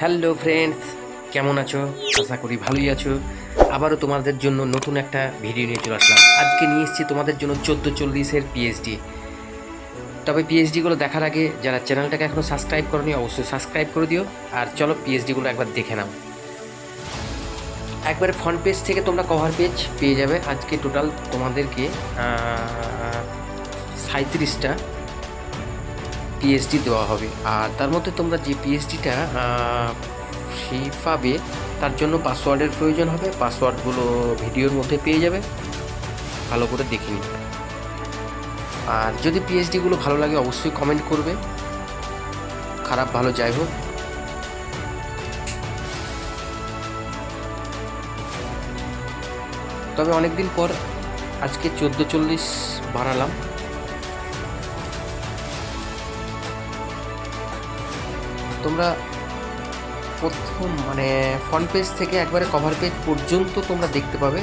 Hello friends, কেমন আছো? আশা করি ভালোই আছো। আবারও তোমাদের জন্য নতুন একটা ভিডিও নিয়ে চলে আসলাম। আজকে নিয়ে এসেছি তোমাদের জন্য 1440-এর পিএইচডি। তবে পিএইচডিগুলো দেখার আগে যারা চ্যানেলটাকে এখনও সাবস্ক্রাইব করোনি অবশ্যই সাবস্ক্রাইব করে দিও। আর চলো পিএইচডিগুলো একবার দেখে নাও। একবারে ফ্রন্ট পেজ থেকে তোমরা কভার পেজ পেয়ে যাবে। আজকে টোটাল তোমাদেরকে 37টা পিএইচডি দেওয়া হবে। আর তার মধ্যে তোমরা যে পিএইচডিটা ফ্রি পাবে তার জন্য পাসওয়ার্ডের প্রয়োজন হবে। পাসওয়ার্ডগুলো ভিডিওর মধ্যে পেয়ে যাবে, ভালো করে দেখে নিন। আর যদি পিএইচডিগুলো ভালো লাগে অবশ্যই কমেন্ট করবে, খারাপ ভালো যাই হোক। তবে অনেকদিন পর আজকে 1440 বানালাম। তোমরা প্রথম ফ্রন্ট পেজ থেকে একবারে কভার পেজ পর্যন্ত তোমরা দেখতে পাবে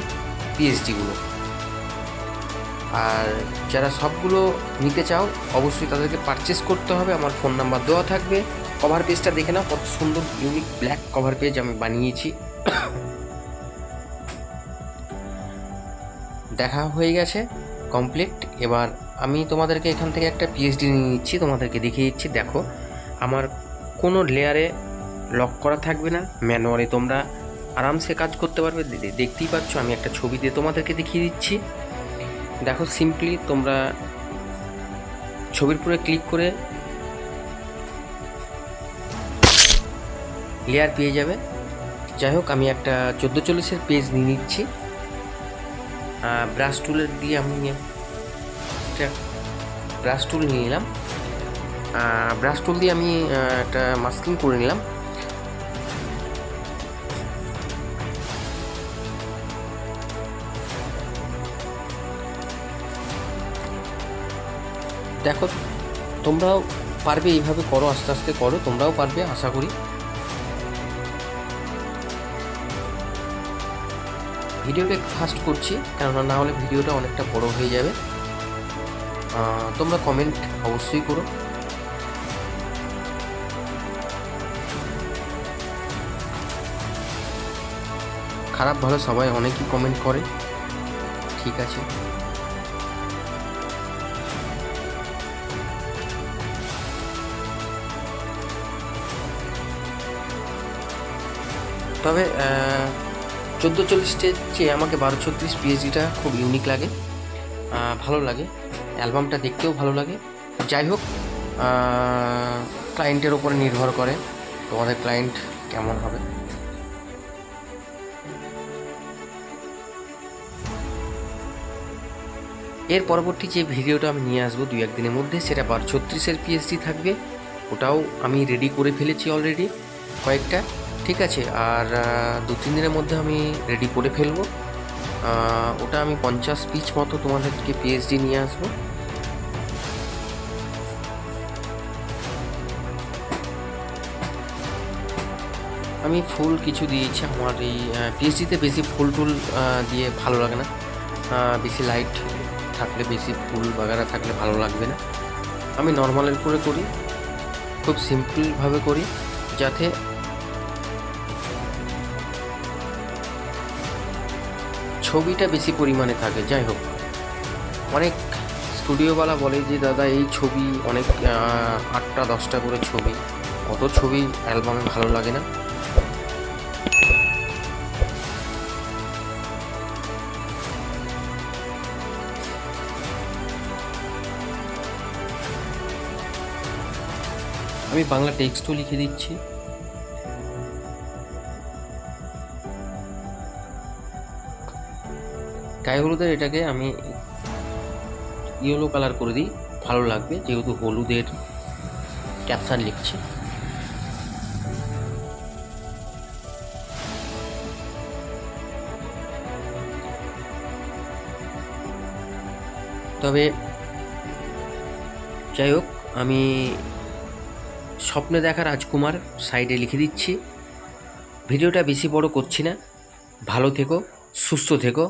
পিএইচডিগুলো। আর যারা সবগুলো নিতে চাও অবশ্যই তাদেরকে পারচেস করতে হবে। আমার ফোন নাম্বার দেওয়া থাকবে। কভার পেজটা দেখে নাও, কত সুন্দর ইউনিক ব্ল্যাক কভার পেজ আমি বানিয়েছি। দেখা হয়ে গেছে কমপ্লিট। এবার আমি তোমাদেরকে এখান থেকে একটা পিএইচডি নিয়ে নিচ্ছি, তোমাদেরকে দেখিয়ে দিচ্ছি। দেখো, আমার কোনো লেয়ারে লক করা থাকবে না, ম্যানুয়ালি তোমরা আরামসে কাজ করতে পারবে। দেখতেই পাচ্ছ, আমি একটা ছবি দিয়ে তোমাদেরকে দেখিয়ে দিচ্ছি। দেখো, সিম্পলি তোমরা ছবির উপরে ক্লিক করে লেয়ার পেয়ে যাবে। যাই হোক, আমি একটা 1440-এর পেজ নিয়ে নিচ্ছি। ব্রাশ টুলের দিয়ে আমি একটা ব্রাশ টুল নিয়ে নিলাম। ব্রাশ টুল দিয়ে আমি একটা মাস্কিং করে নিলাম। দেখো, তোমরাও পারবে, এইভাবে করো, আস্তে আস্তে করো, তোমরাও পারবে আশা করি। ভিডিওটা একটু ফাস্ট করছি, কেননা না হলে ভিডিওটা অনেকটা বড় হয়ে যাবে। তোমরা কমেন্ট অবশ্যই করো। খারাপ ভালো সবাই অনেকই কমেন্ট করে, ঠিক আছে। তবে 1440-এর চেয়ে আমাকে 1236 পিএইচডিটা খুব ইউনিক লাগে, ভালো লাগে। অ্যালবামটা দেখতেও ভালো লাগে। যাই হোক, ক্লায়েন্টের ওপরে নির্ভর করে তোমাদের ক্লায়েন্ট কেমন হবে। এর পরবর্তী যে ভিডিওটা আমি নিয়ে আসবো 2-1 দিনের মধ্যে, সেটা 1236-এর পিএইচডি থাকবে। ওটাও আমি রেডি করে ফেলেছি অলরেডি কয়েকটা, ঠিক আছে। আর 2-3 দিনের মধ্যে আমি রেডি করে ফেলবো। ওটা আমি 50 পিস মতো তোমাদেরকে পিএইচডি নিয়ে আসবো। আমি ফুল কিছু দিয়েছি। আমার এই পিএইচডিতে বেশি ফুল টুল দিয়ে ভালো লাগে না, বেশি লাইট থাকলে, বেশি ফুল বাগারা থাকলে ভালো লাগবে না। আমি নর্মালের করে করি, খুব সিম্পলভাবে করি, যাতে ছবিটা বেশি পরিমাণে থাকে। যাই হোক, অনেক স্টুডিওওয়ালা বলে যে দাদা এই ছবি অনেক 8টা 10টা করে ছবি, অত ছবি অ্যালবামে ভালো লাগে না। আমি বাংলা টেক্সটও লিখে দিচ্ছি। গায়ে হলুদের এটাকে আমি ইয়েলো কালার করে দিই, ভালো লাগবে, যেহেতু হলুদের ক্যাপশন লিখছে। তবে যাই হোক, আমি স্বপ্নে দেখা রাজকুমার সাইডে লিখে দিচ্ছি। ভিডিওটা বেশি বড় করছি না। ভালো থেকো, সুস্থ থেকো।